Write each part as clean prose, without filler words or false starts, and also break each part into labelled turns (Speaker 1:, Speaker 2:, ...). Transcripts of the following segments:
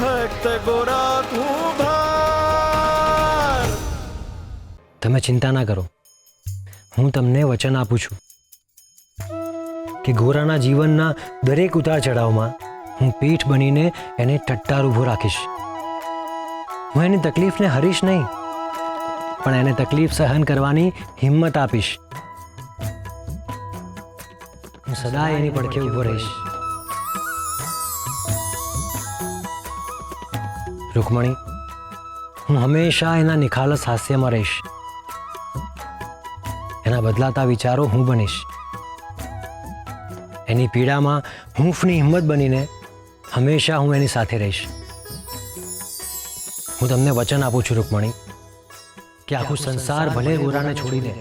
Speaker 1: ભક્ત ગોરા કુંભાર.
Speaker 2: તમે ચિંતા ના કરો, હું તમને વચન આપું છું કે ગોરાના જીવનના દરેક ઉતાર ચઢાવમાં હું પીઠ બનીને એને ટટ્ટાર ઊભો રાખીશ. હું એની તકલીફને હરીશ નહીં, પણ એને તકલીફ સહન કરવાની હિંમત આપીશ. હું સદાય એની પડખે ઊભો રહીશ. રૂકમણી, હું હંમેશા એના નિખાલસ હાસ્યમાં રહીશ. એના બદલાતા વિચારો હું બનીશ. એની પીડામાં હૂંફની હિંમત બનીને હંમેશા હું એની સાથે રહીશ. હું તમને વચન આપું છું રૂકમણી કે આખું સંસાર ભલે ગોરાને છોડી દે,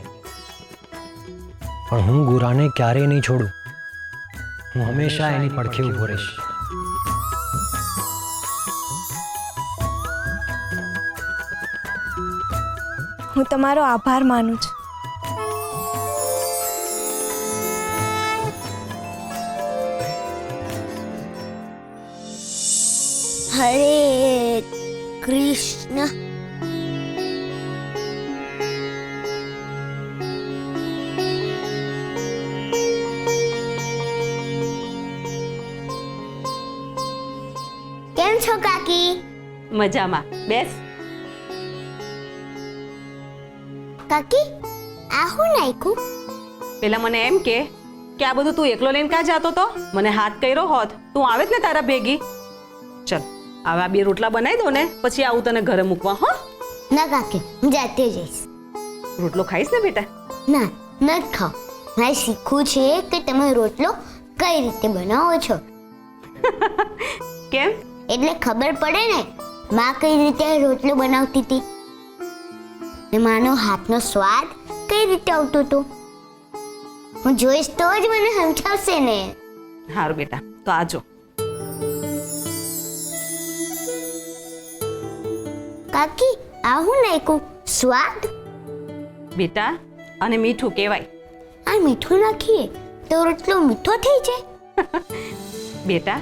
Speaker 2: પણ હું ગોરાને ક્યારેય નહીં છોડું. હું હંમેશા એની પડખે ઊભો રહીશ.
Speaker 3: હું તમારો આભાર માનું છું.
Speaker 4: હરે કૃષ્ણ. કેમ છો કાકી?
Speaker 5: મજામાં, બેસ.
Speaker 4: કાકી, આ હું નાખ્યું?
Speaker 5: પેલા મને એમ કે આ બધું તું એકલો લઈને ક્યાં જાતો તો? મને હાથ કર્યો હોત તું આવે જ ને તારા ભેગી. ચલ હવે આ 2 રોટલા બનાવી દો ને, પછી આવું તને ઘરે મૂકવા. હો
Speaker 4: ના કાકી, હું જાતે જઈશ.
Speaker 5: રોટલો ખાઈશ ને બેટા?
Speaker 4: ના, ન ખાઓ. મારે શીખવું છે કે તમે રોટલો કઈ રીતે બનાવો છો.
Speaker 5: કેમ?
Speaker 4: એટલે ખબર પડે ને માં કઈ રીતે રોટલો બનાવતી હતી ને માનો હાથનો સ્વાદ કઈ રીતે આવતો હતો. હું જોઈશ તો જ મને સમજાવશે ને.
Speaker 5: સારું બેટા, તો આજો.
Speaker 4: કાકી, આ હું નાખ્યું? સ્વાદ?
Speaker 5: બેટા અને મીઠું કહેવાય.
Speaker 4: આ મીઠું નાખીએ તો રોટલો મીઠો થઈ જાય?
Speaker 5: બેટા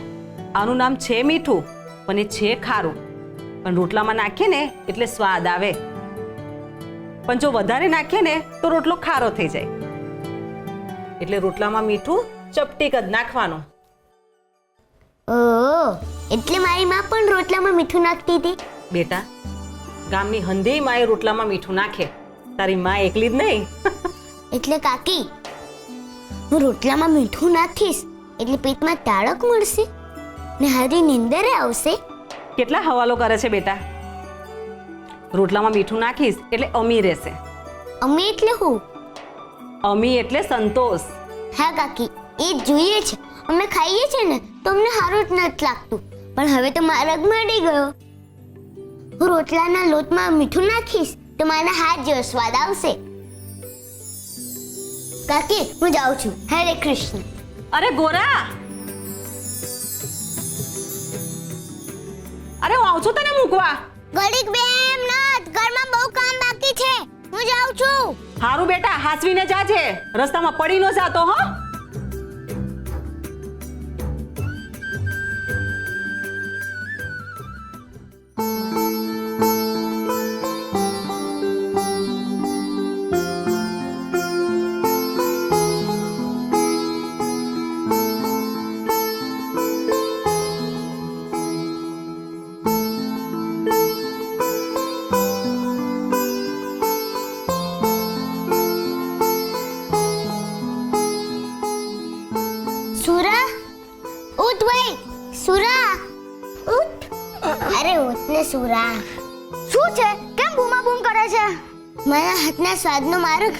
Speaker 5: આનું નામ છે મીઠું, પણ એ છે ખારું. પણ રોટલામાં નાખીએ ને એટલે સ્વાદ આવે, પણ જો વધારે નાખીએ ને તો રોટલો ખારો થઈ જાય. એટલે રોટલામાં મીઠું ચપટીક જ નાખવાનું.
Speaker 4: ઓહ, એટલે મારી માં પણ રોટલામાં મીઠું નાખતી હતી.
Speaker 5: બેટા ગામની હંધી માએ રોટલામાં મીઠું નાખે, તારી માં એકલી જ નહીં.
Speaker 4: એટલે કાકી, હું રોટલામાં મીઠું નાખીશ એટલે પેટમાં તાળક મળશે ને હારી નીંદરે આવશે.
Speaker 5: કેટલા હવાલો કરે છે બેટા. રોટલામાં મીઠું નાખીશ એટલે અમી રહેશે.
Speaker 4: અમે એટલે હું?
Speaker 5: અમી એટલે સંતોષ.
Speaker 4: હા કાકી, એ જ જોઈએ છે. અમે ખાઈએ છે ને તો અમને સારું જ નથી લાગતું, પણ હવે તો મારગ મળી ગયો. હું રોટલાના લોટમાં મીઠું નાખીશ તો મારા હાથ જેવો સ્વાદ આવશે. કાકી, હું જાઉં છું. હરે કૃષ્ણ.
Speaker 5: અરે ગોરા, અરે હું આવું છું તને મૂકવા.
Speaker 4: ઘડીક બે એમ નત, ઘરમાં બહુ કામ બાકી છે. હું જાઉં છું.
Speaker 5: હારું બેટા, હાસવીને જાજે, રસ્તામાં પડી ન જાતો. હો
Speaker 4: સુરા, ઉઠ ભાઈ. સુરા, ઉઠ. અરે ઉઠ ને સુરા. શું છે? કેમ બૂમા બૂમ કરે છે? મારા હાથના સ્વાદનો માર્ગ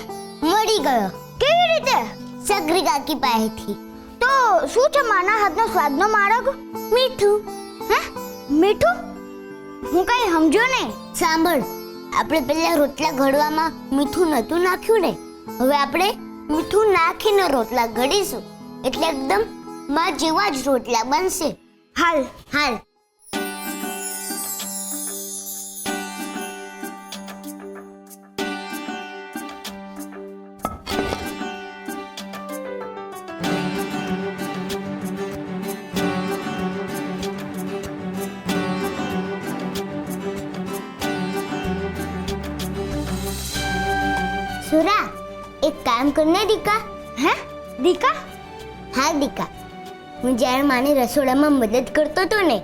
Speaker 4: મળી ગયો. કેવી રીતે? સગરી કાકી પાસેથી. તો શું છે માના હાથનો સ્વાદનો માર્ગ? મીઠું. હે? મીઠું? હું કઈ સમજો નહીં. સાંભળ, આપણે પહેલા રોટલા ઘડવામાં મીઠું નતું નાખ્યું ને, હવે આપણે મીઠું નાખીને રોટલા ઘડીશું એટલે એકદમ માં જેવા જ રોટલા બનશે. હાલ હાલ. સુરા, એક કામ કરને દીકા. હે દીકા? હા દીકા, હું જ્યારે માને રસોડામાં મદદ કરતો હતો ને,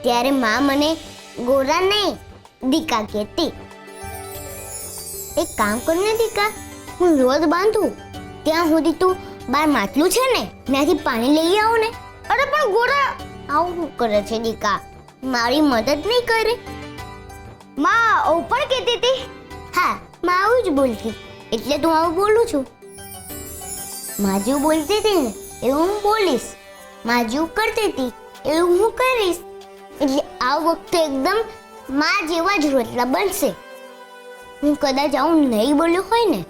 Speaker 4: ત્યારે માં મને ગોરા નહીં દીકા કહેતી. એક કામ કરને દીકા, હું રોજ બાંધું ત્યાં સુધી તું બાર માટલું છે ને ત્યાંથી પાણી લઈ આવો ને. અરે પણ ગોરા આવું શું કરે છે દીકા? મારી મદદ નહીં કરે? માં આવું પણ કહેતી હતી. હા, માં આવું જ બોલતી, એટલે તું આવું બોલું છું. માં જેવું બોલતી હતી ને એવું હું બોલીશ, માં જેવું કરતી હતી એવું હું કરીશ. એટલે આ વખતે એકદમ માં જેવા જ રોટલા બનશે. હું કદાચ આવું નહીં બોલ્યો હોય ને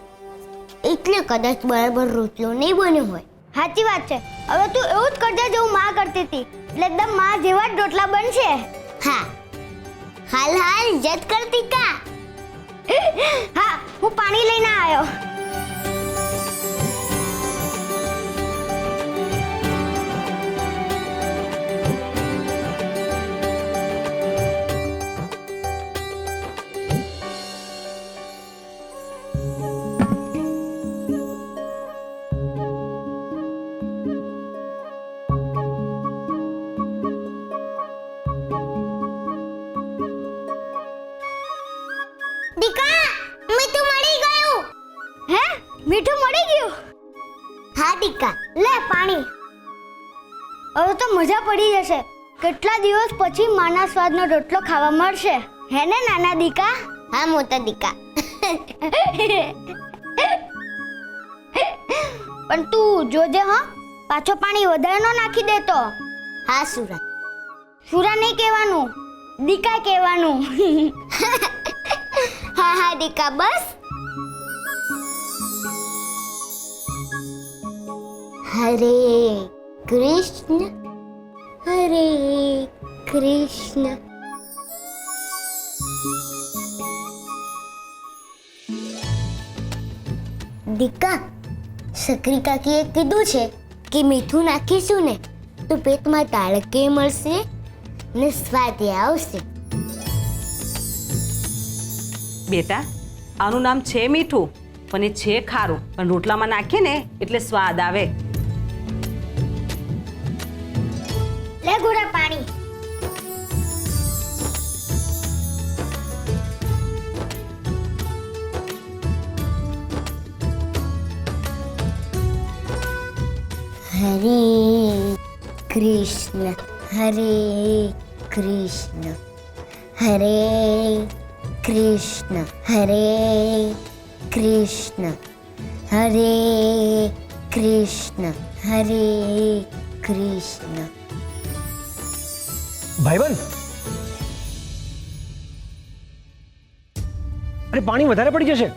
Speaker 4: એટલે કદાચ બરાબર રોટલો નહીં બન્યો હોય. સાચી વાત છે. હવે તું એવું જ કરજે જેવું માં કરતી હતી, એટલે એકદમ માં જેવા જ રોટલા બનશે. હા, હાલ હાલ જત કરતી કા. હા, હું પાણી લઈને આવ્યો. દીકા, મીઠું મળી ગયું. હે? મીઠું મળી ગયું? હા દીકા, લે પાણી. હવે તો મજા પડી જશે. કેટલા દિવસ પછી માના સ્વાદનો રોટલો ખાવા મળશે. હે ને નાના દીકા? હા મોટા દીકા. પણ તું જોજે હો, પાછો પાણી વધારે ન નાખી દેતો. હા સુરા. સુરા નહીં કહેવાનું, દીકા કહેવાનું. હા હા દીકા, બસ. હરે કૃષ્ણ હરે કૃષ્ણ. દીકા, સક્રી કાકીએ કીધું છે કે મીઠું નાખીશું ને તો પેટમાં તાળકે મળશે ને સ્વાદ આવશે.
Speaker 5: બેટા, આનું નામ છે મીઠું, પણ એ છે ખારું. પણ રોટલામાં નાખીએ ને એટલે સ્વાદ આવે.
Speaker 4: લે ગોરા પાણી. હરે કૃષ્ણ હરે કૃષ્ણ હરે કૃષ્ણ હરે કૃષ્ણ હરે કૃષ્ણ હરે કૃષ્ણ.
Speaker 2: ભાઈબંધ, અરે પાણી વધારે પડી જશે.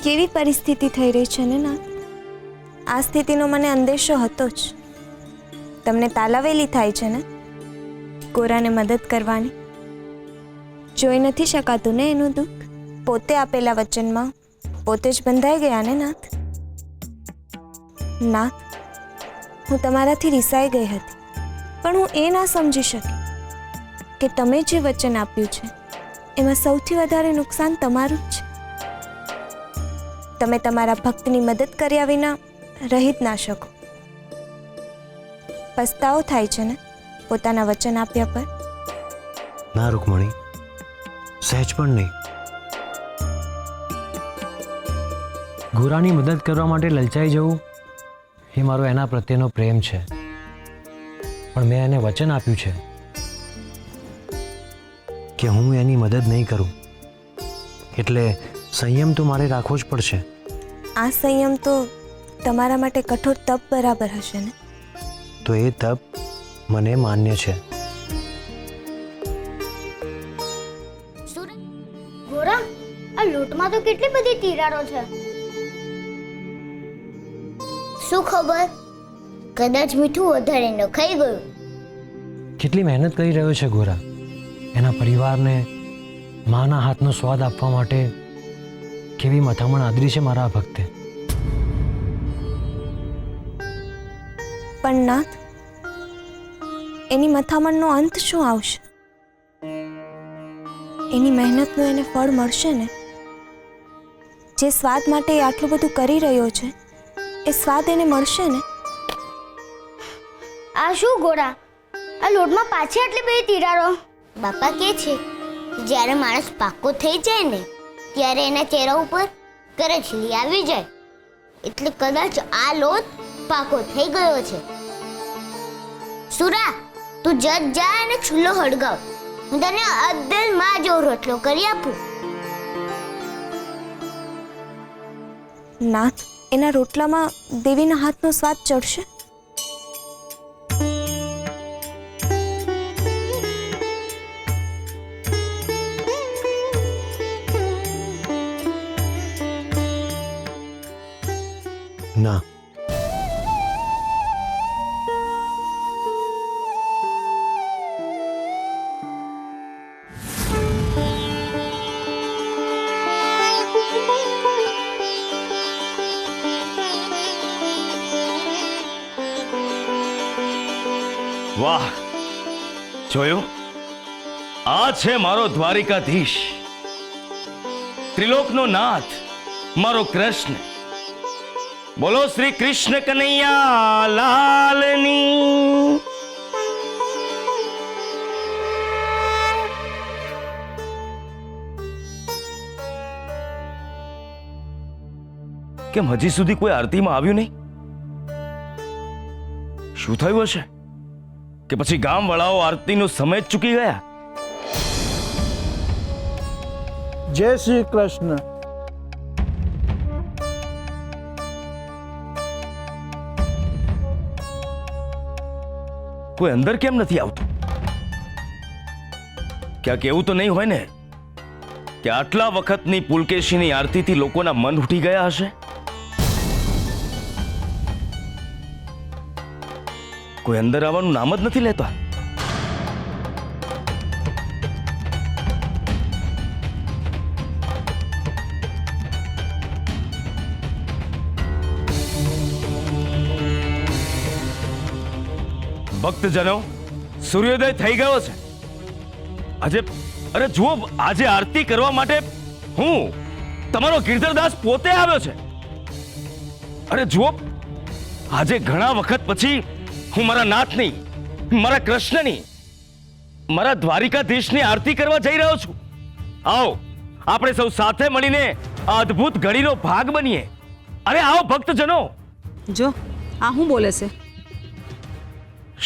Speaker 3: કેવી પરિસ્થિતિ થઈ રહી છે ને નાથ? આ સ્થિતિનો મને અંદેશો હતો જ. તમને તાલાવેલી થાય છે ને ગોરાને મદદ કરવાની. જોઈ નથી શકાતું ને એનું દુઃખ. પોતે આપેલા વચનમાં પોતે જ બંધાઈ ગયા ને નાથ. નાથ, હું તમારાથી રિસાઈ ગઈ હતી, પણ હું એ ના સમજી શકી કે તમે જે વચન આપ્યું છે એમાં સૌથી વધારે નુકસાન તમારું જ છે. તમે તમારા ભક્તની મદદ કર્યા વિના રહી જ ના શકો. પસ્તાવો થાય છે ને પોતાના વચન આપ્યા પર?
Speaker 2: ના રૂકમણી, સહેજ પણ નહીં. ગોરાની મદદ કરવા માટે લલચાઈ જવું એ મારો એના પ્રત્યેનો પ્રેમ છે. પણ મેં એને વચન આપ્યું છે કે હું એની મદદ નહીં કરું, એટલે સંયમ તો મારે રાખવો જ પડશે.
Speaker 3: આ સંયમ તો તમારા માટે કઠોર તપ બરાબર હશે ને?
Speaker 2: તો એ તપ મને માન્ય છે.
Speaker 4: ગોરા, આ લોટમાં તો કેટલી બધી તિરાડો છે. શું ખબર, કદાચ મીઠું વધારે નખાઈ ગયું.
Speaker 2: કેટલી મહેનત કરી રહ્યો છે ગોરા, એના પરિવારને માના હાથનો સ્વાદ આપવા માટે કેવી મથામણ આદરી છે મારા ભક્તે.
Speaker 3: પણ નાથ, એની મથામણનો અંત શું આવશે? એની મહેનતનું એને ફળ મળશે ને. જે સ્વાદ માટે એ આટલું બધું કરી રહ્યો છે એ સ્વાદ એને મળશે ને.
Speaker 4: આ શું ગોરા, આ લોટમાં પાછી આટલી બધી તિરાડો? બાપા કહે છે જ્યારે માણસ પાકો થઈ જાય ને ત્યારે એના ચહેરા ઉપર કરચલી આવી જાય, એટલે કદાચ આ લોટ પાકો થઈ ગયો છે. સુરા, તું જજ જા અને ચૂલો હળગાવ. હું તને અદ્દલ માં જેવો રોટલો કરી આપું.
Speaker 3: નાથ, એના રોટલામાં દેવીના હાથનો સ્વાદ ચડશે?
Speaker 2: ના,
Speaker 1: વાહ, જોયું? આ છે મારો દ્વારિકાધીશ, ત્રિલોકનો નાથ, મારો કૃષ્ણ. બોલો શ્રી કૃષ્ણ કનૈયા લાલની. કેમ હજી સુધી કોઈ આરતીમાં આવ્યું નહીં? શું થયું હશે? કે પછી ગામવાળાઓ આરતીનો સમય જ ચૂકી ગયા?
Speaker 6: જય શ્રી કૃષ્ણ.
Speaker 1: કોઈ અંદર કેમ નથી આવતું? ક્યાંક એવું તો નહીં હોય ને કે આટલા વખતની પુલકેશીની આરતીથી લોકોના મન ઉઠી ગયા હશે? કોઈ અંદર આવવાનું નામ જ નથી લેતા. ભક્તજનો, સૂર્યોદય થઈ ગયો છે. આજે અરે જુઓ, આજે આરતી કરવા માટે હું તમારો ગિરધરદાસ પોતે આવ્યો છે. અરે જુઓ, આજે ઘણા વખત પછી હું મારા નાથની, મારા કૃષ્ણની, મારા દ્વારિકાધીશની આરતી કરવા જઈ રહ્યો છું. આવો આપણે સૌ સાથે મળીને આ અદ્ભુત ઘડીનો ભાગ બનીએ. અરે આવો ભક્તજનો.
Speaker 5: જો આ શું બોલે છે?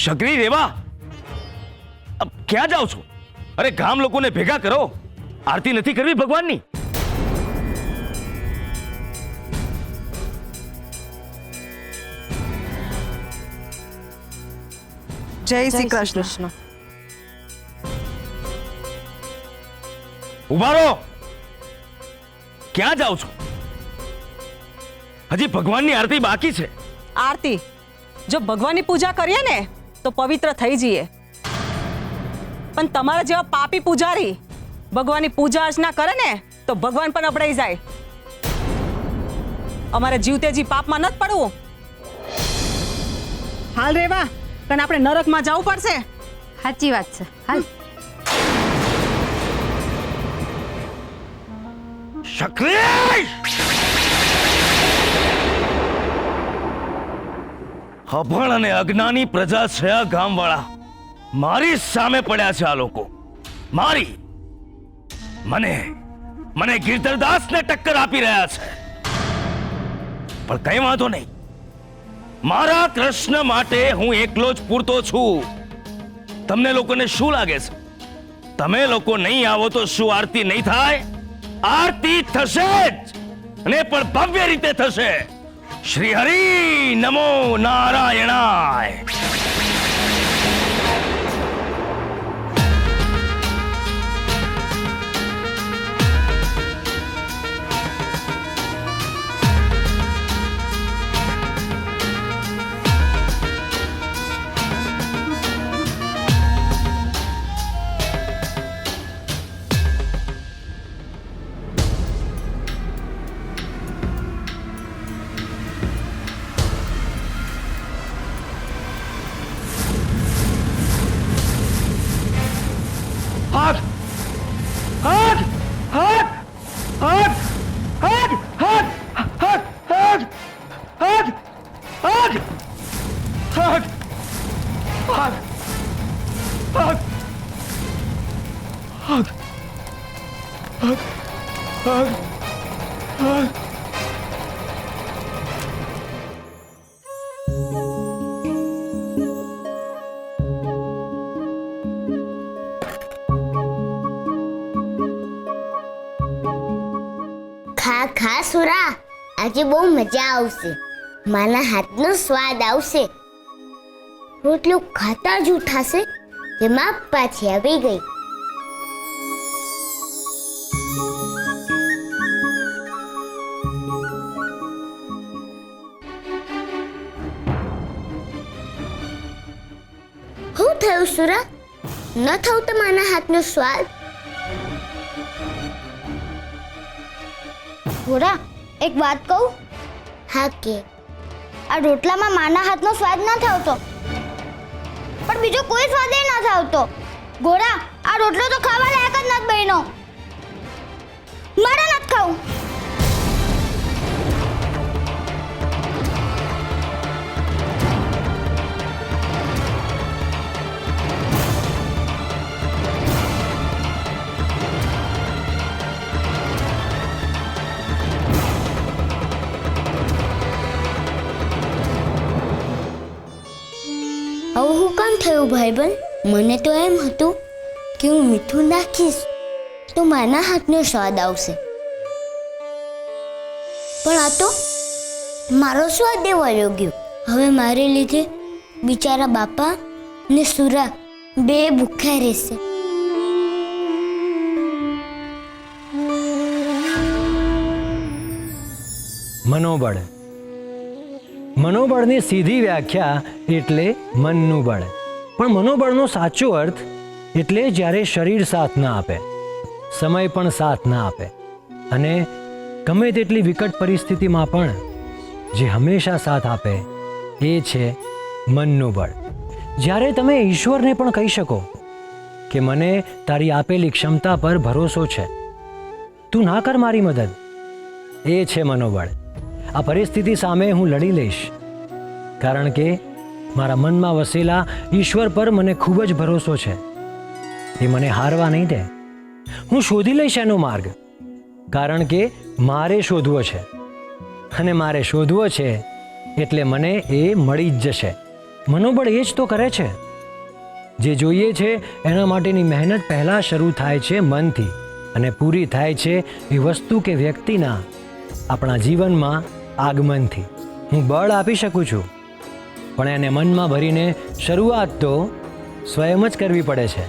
Speaker 1: શગરી રેવા, ક્યાં જાઓ છો? અરે ગામ લોકોને ભેગા કરો, આરતી નથી કરવી ભગવાનની?
Speaker 7: જય શ્રી કૃષ્ણ.
Speaker 1: ઉભા રહો. ક્યાં જાઓ છો? હજી ભગવાનની આરતી બાકી છે.
Speaker 5: આરતી જો ભગવાનની પૂજા કરીએ ને તો પવિત્ર થઈ જઈએ, પણ તમારા જેવા પાપી પૂજારી ભગવાનની પૂજા અર્ચના કરે ને તો ભગવાન પણ અપડાઈ જાય. અમારે જીવતેજી પાપમાં નથી પડવું. હાલ રેવા, કારણ આપણે નરકમાં જવું પડશે.
Speaker 7: સાચી વાત છે. હાલ.
Speaker 1: શક્રી! અભણ અને અજ્ઞાની પ્રજા છે આ ગામવાળા. મારી સામે પડ્યા છે આ લોકો. મારી મને ગિરધરદાસને ટક્કર આપી રહ્યા છે. પણ કઈ વાંધો નહીં, મારા કૃષ્ણ માટે હું એકલો જ પૂરતો છું. તમને લોકોને શું લાગે છે? તમે લોકો નહીં આવો તો શું આરતી નહીં થાય? આરતી થશે જ, અને પણ ભવ્ય રીતે થશે. શ્રી હરિ નમો નારાયણાય. ભાગ ભાગ ભાગ ભાગ ભાગ ભાગ
Speaker 4: ખા ખા સુરા, આજે બહુ મજા આવશે. માના હાથનો સ્વાદ આવશે. રોટલું ખાતા જ ઉઠાશે કે માં પાછી આવી ગઈ. શું થયું સુરા? ન થયું તમારા હાથનો સ્વાદ?
Speaker 8: ઘોડા, એક વાત કહું?
Speaker 4: હા કે?
Speaker 8: આ રોટલામાં માના હાથનો સ્વાદ નથી આવતો, પણ બીજો કોઈ સ્વાદ નથી આવતો. ઘોડા, આ રોટલો તો ખાવા લાયક જ નથી બન્યો. મારે નથી ખાવું.
Speaker 4: આવું હું કામ થયું ભાઈબંધ? મને તો એમ હતું કે હું મીઠું નાખીશ તો માના હાથનો સ્વાદ આવશે, પણ આ તો મારો સ્વાદ એવો ગયો. હવે મારે લીધે બિચારા બાપા ને સુરા બે ભૂખ્યા રહેશે.
Speaker 2: મનોબળ. મનોબળની સીધી વ્યાખ્યા એટલે મનનું બળ, પણ મનોબળનો સાચો અર્થ એટલે જ્યારે શરીર સાથ ના આપે, સમય પણ સાથ ના આપે, અને ગમે તેટલી વિકટ પરિસ્થિતિમાં પણ જે હંમેશા સાથ આપે એ છે મનનું બળ. જ્યારે તમે ઈશ્વરને પણ કહી શકો કે મને તારી આપેલી ક્ષમતા પર ભરોસો છે, તું ના કર મારી મદદ, એ છે મનોબળ. આ પરિસ્થિતિ સામે હું લડી લઈશ, કારણ કે મારા મનમાં વસેલા ઈશ્વર પર મને ખૂબ જ ભરોસો છે. એ મને હારવા નહીં દે. હું શોધી લઈશ એનો માર્ગ, કારણ કે મારે શોધવો છે, અને મારે શોધવો છે એટલે મને એ મળી જ જશે. મનોબળ એ જ તો કરે છે. જે જોઈએ છે એના માટેની મહેનત પહેલાં શરૂ થાય છે મનથી, અને પૂરી થાય છે એ વસ્તુ કે વ્યક્તિના આપણા જીવનમાં આગમનથી. હું બળ આપી શકું છું, પણ એને મનમાં ભરીને શરૂઆત તો સ્વયં જ કરવી પડે છે.